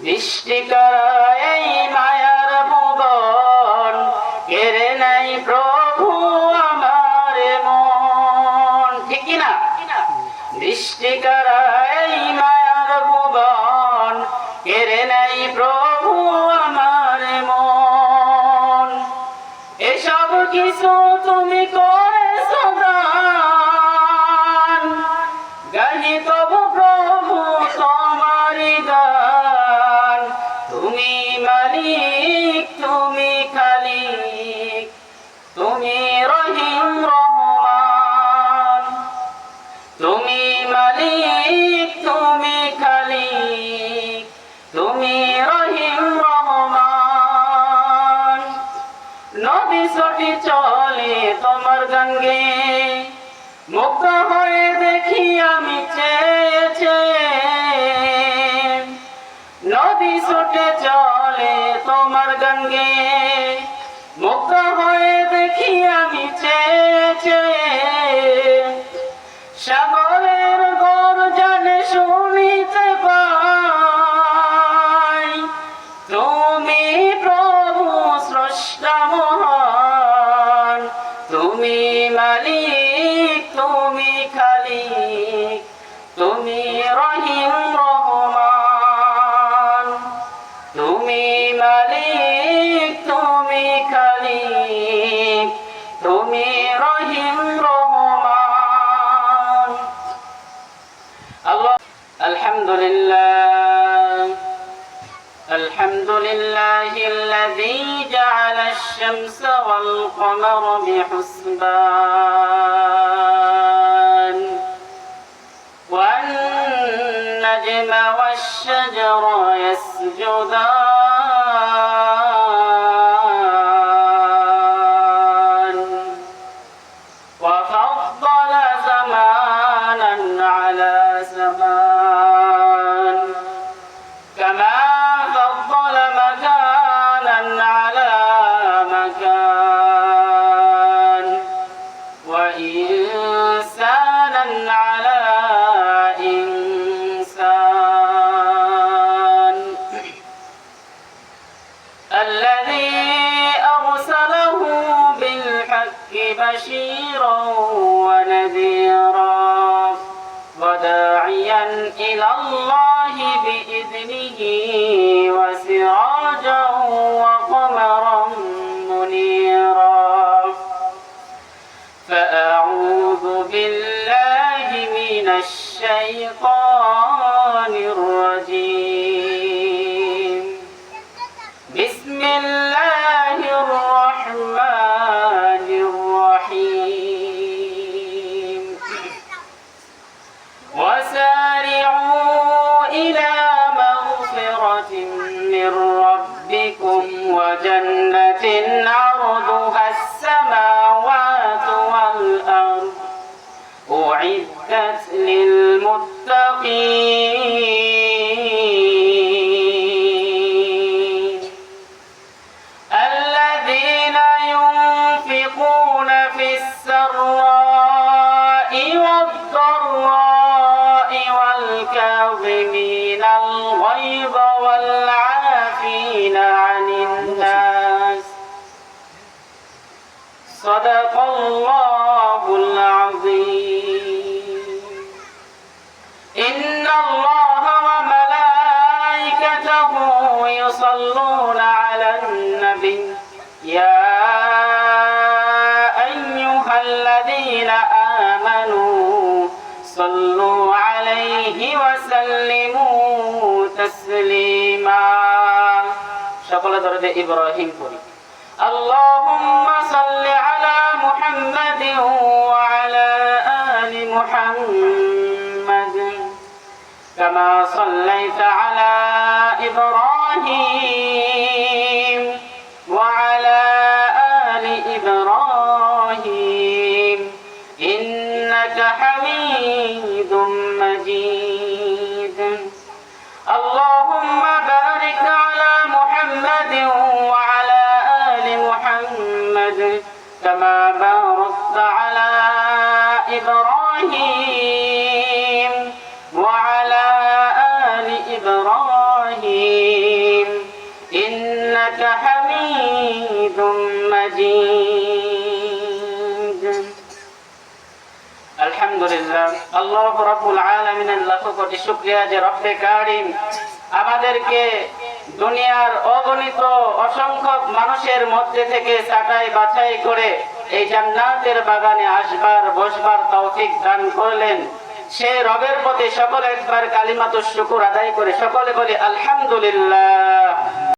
বৃষ্টি করায় এই মায়ার ভুবন কেড়ে নাই প্রভু আমার মন। ঠিক কিনা? বৃষ্টি করায় এই মায়ার ভুবন কেড়ে নাই প্রভু আমার মন। এসব কিছু তুমি করেছো দান, গাহি তবু প্রভু তোমারি গান। তুমি মালিক, তুমি খালিক, তুমি রহিম রহমান। তুমি মালিক, তুমি খালিক, তুমি রহিম রহমান। নদী ছুটি চলে তোমার গান গেয়ে, মুক্ত হয়ে দেখি আমি চেয়ে চেয়ে। নদী ছুটে চলে তোমার গান গেয়ে, মুক্ত হয়ে দেখি আমি চেয়ে চেয়ে। সাগরের গর্জনে শুনিতে পাই, তুমি প্রভু স্রষ্টা মহান। তুমি মালিক, তুমি খালিক, তুমি রহিম রহমান। তুমি মালিক, তুমি খালিক, তুমি রহিম রহমান। আল্লাহ আলহামদুলিল্লাহ الذي جعل الشمس والقمر بحسبان والنجم والشجر يسجدان وفضل زمانا على زمان كما فضل مكانا على مكان وإنسانا على إنسان الذي أرسله بالحق بشيرا ونذيرا وداعيا إلى الله بإذنه وسراجا وقمرا منيرا فأعوذ بالله من الشيطان الرجيم بسم الله الرحمن الرحيم وسارعوا إلى مغفرة من ربكم وجنة عرضها السماوات والأرض أعدت للمتقين الذين ينفقون في السراء والضراء والكاظمين الغيظ والعافين عن الناس صدق الله العظيم إن الله وملائكته يصلون على النبي يا أيها الذين آمنوا صلوا عليه وسلموا تسليما شكرا درد إبراهيم قولي اللهم صل على محمد وعلى آل محمد كما صليت على إبراهيم وعلى آل إبراهيم إنك حميد مجيد اللهم بارك على محمد وعلى آل محمد كما باركت على إبراهيم وعلى آل إبراهيم إنك حميد مجيد আলহামদুলিল্লাহ আল্লাহ রাব্বুল আলামিনের লাখ কোটি শুকরিয়া যে রব্বে কারীম আমাদেরকে দুনিয়ার অগণিত অসংখ্য মানুষের মধ্যে থেকে ছাঁটাই বাছাই করে এই জান্নাতের বাগানে আসবার বসবার তৌফিক দান করলেন। সেই রবের প্রতি সকলে একবার কালিমাতুশ শুকর আদায় করে সকলে বলি আলহামদুলিল্লাহ।